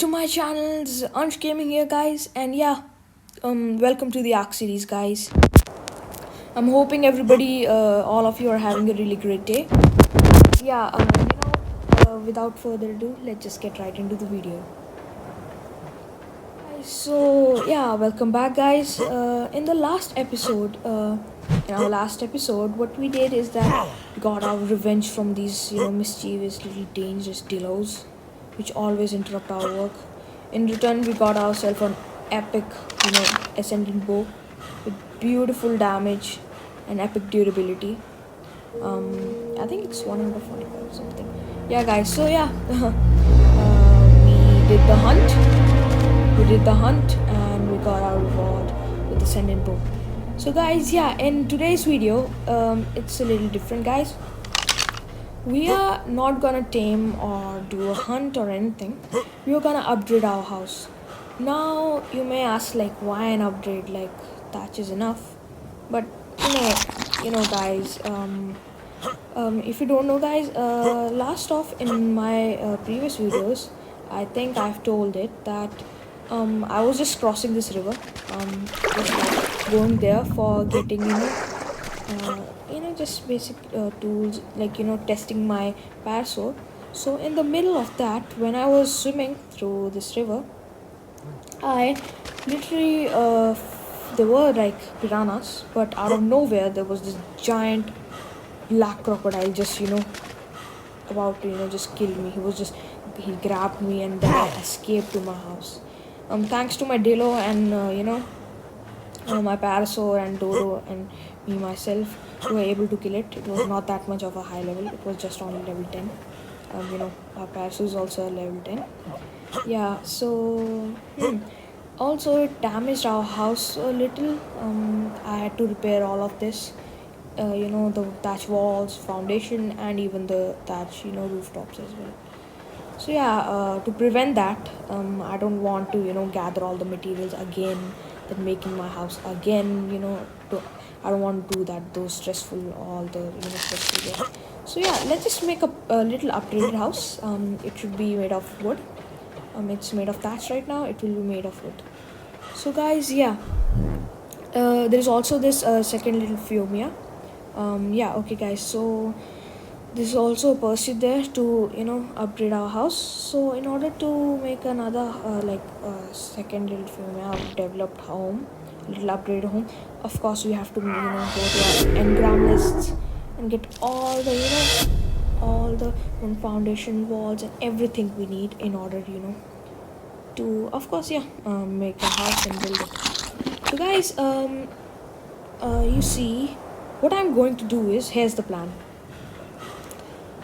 to my channel. This is Ansh Gaming here, guys, and yeah, welcome to the Ark series, guys. I'm hoping everybody, all of you, are having a really great day. Yeah, without further ado, let's just get right into the video. So yeah, welcome back, guys. In the last episode, what we did is that we got our revenge from these, mischievous little dangerous dillos, which always interrupt our work. In return, we got ourselves an epic, ascendant bow with beautiful damage and epic durability. I think it's 145 or something. Yeah, guys. So yeah, we did the hunt. We did the hunt and we got our reward with the Ascendant bow. So guys, yeah, in today's video, it's a little different, guys. We are not gonna tame or do a hunt or anything. We are gonna upgrade our house. Now you may ask, like, why an upgrade? Like, thatch is enough. But guys, if you don't know, guys, last off in my previous videos, I think I've told it that I was just crossing this river, just like going there for getting just basic tools, like testing my parasol. So in the middle of that, when I was swimming through this river, I literally there were like piranhas, but out of nowhere there was this giant black crocodile just about to just kill me. He grabbed me and then I escaped to my house. Thanks to my Dilo and my Parasaur and Dodo and me myself, we were able to kill it. It was not that much of a high level. It was just only level 10. Our Parasaur is also a level 10. Yeah. So also it damaged our house a little. I had to repair all of this. The thatch walls, foundation, and even the thatch rooftops as well. So yeah, to prevent that, I don't want to gather all the materials again, then making my house again. I don't want to do that. Those stressful, all the stressful work. So yeah, let's just make a little upgraded house. It should be made of wood. It's made of thatch right now. It will be made of wood. So guys, yeah, there is also this second little Fiumia. Yeah, okay, guys. So this is also a pursuit there to upgrade our house. So in order to make another second little developed home, little upgraded home, of course we have to go to our engram lists and get all the foundation walls and everything we need in order to, of course, make a house and build it. So guys, you see, what I'm going to do is, here's the plan.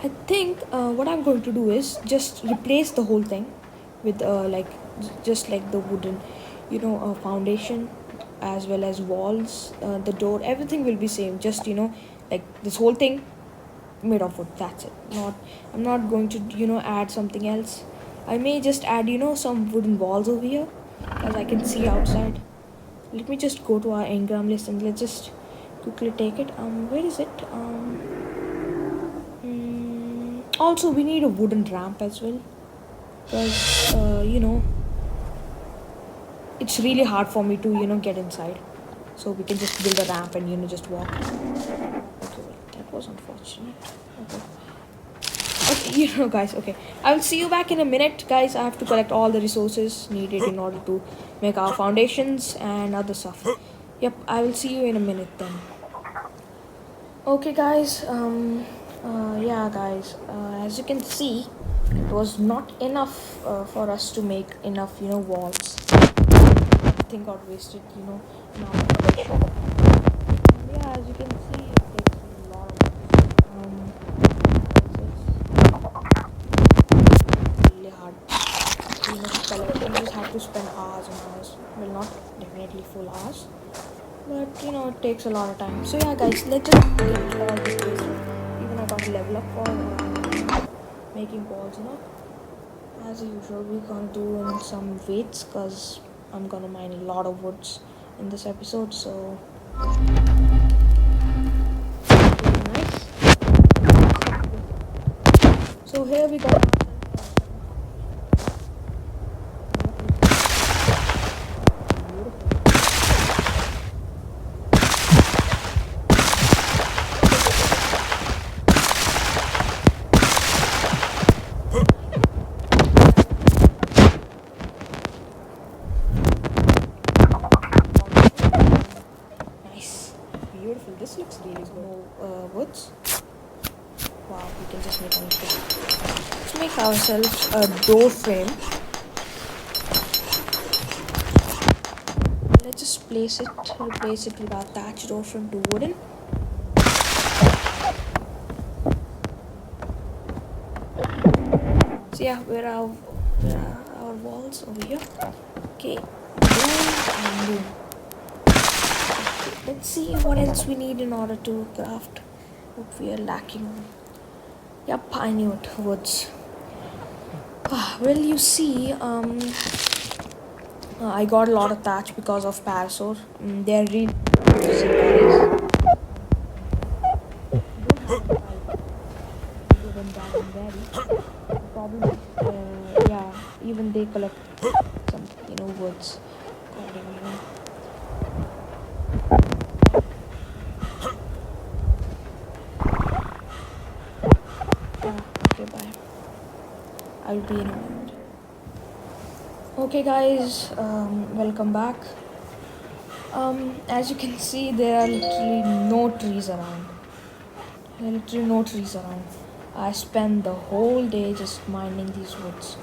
I think what I'm going to do is just replace the whole thing with just like the wooden foundation, as well as walls, the door, everything will be same. Just like this whole thing made of wood. That's it. I'm not going to add something else. I may just add some wooden walls over here, as I can see outside. Let me just go to our engram list and let's just quickly take it. Where is it? Also, we need a wooden ramp as well, because it's really hard for me to get inside. So we can just build a ramp and just walk. Okay, well, that was unfortunate. Okay, guys. Okay, I will see you back in a minute, guys. I have to collect all the resources needed in order to make our foundations and other stuff. Yep, I will see you in a minute then. Okay, guys. Yeah, guys, as you can see, it was not enough for us to make enough walls. Everything got wasted in our foundation. Yeah, as you can see, it takes a lot of it's really hard to collect. You just have to spend hours and hours. Well, not definitely full hours, but it takes a lot of time. So yeah, guys, let's just get all this wasted. I got a level up for making balls, As usual, we're gonna do some weights, because I'm gonna mine a lot of woods in this episode, so nice. So here we got this looks really good. More woods. Wow, we can just make anything. Let's make ourselves a door frame. Let's just replace it with our thatch door frame to wooden. So yeah, where are our walls over here? Okay, boom and boom. Let's see what else we need in order to craft what we are lacking on. Yep, I knew it. Woods. Well, you see, I got a lot of thatch because of Parasaur. They're really the problem is, yeah, even they collect some, woods. Okay, bye. I'll be in a minute. Okay, guys, welcome back. As you can see, there are literally no trees around. I spent the whole day just mining these woods.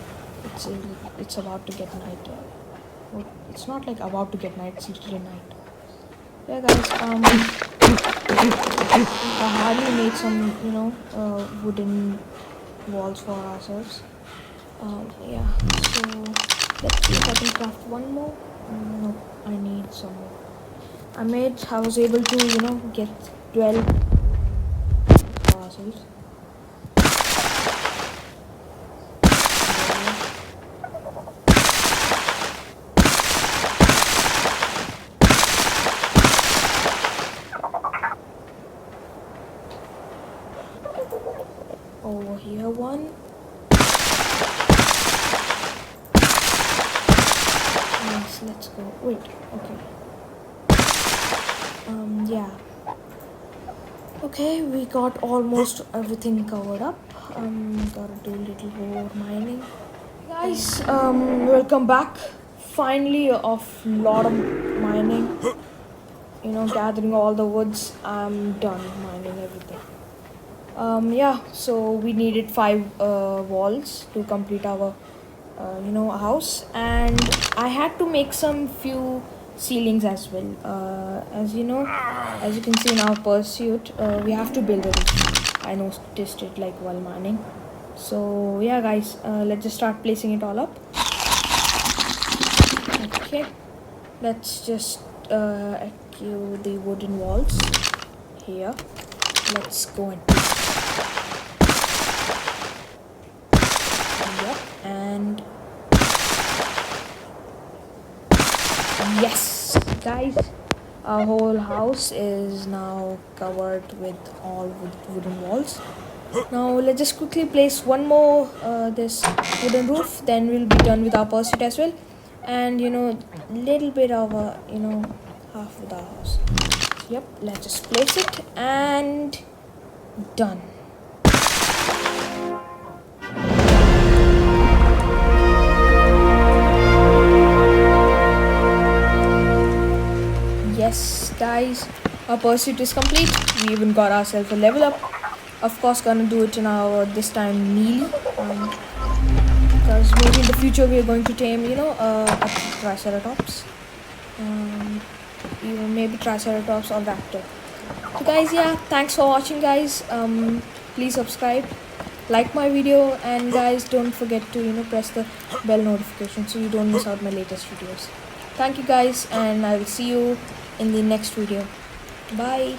It's about to get night. It's not like about to get night. It's literally night. Yeah, guys. I hardly made some, wooden walls for ourselves. Yeah. So let's see if I can craft one more. No, I need some more. I was able to, get 12 for ourselves. Over here one. Yes, let's go. Wait, okay. Yeah. Okay, we got almost everything covered up. Gotta do a little more mining. Guys, welcome back. Finally, of lot of mining. Gathering all the woods. I'm done mining everything. Yeah, so we needed 5 walls to complete our house, and I had to make some few ceilings as well. As you can see in our pursuit, we have to build a roof. I noticed it like while mining. So yeah, guys, let's just start placing it all up. Okay, let's just equip the wooden walls here. Let's go and and yes, guys, our whole house is now covered with all wooden walls. Now let's just quickly place one more this wooden roof, then we'll be done with our pursuit as well, and little bit of half with our house. Yep, let's just place it and done. Yes, guys, our pursuit is complete. We even got ourselves a level up. Of course, gonna do it in our this time melee, because maybe in the future we are going to tame a Triceratops, even maybe Triceratops or Raptor. So guys, yeah, thanks for watching, guys. Please subscribe, like my video, and guys, don't forget to press the bell notification so you don't miss out my latest videos. Thank you, guys, and I will see you in the next video. Bye.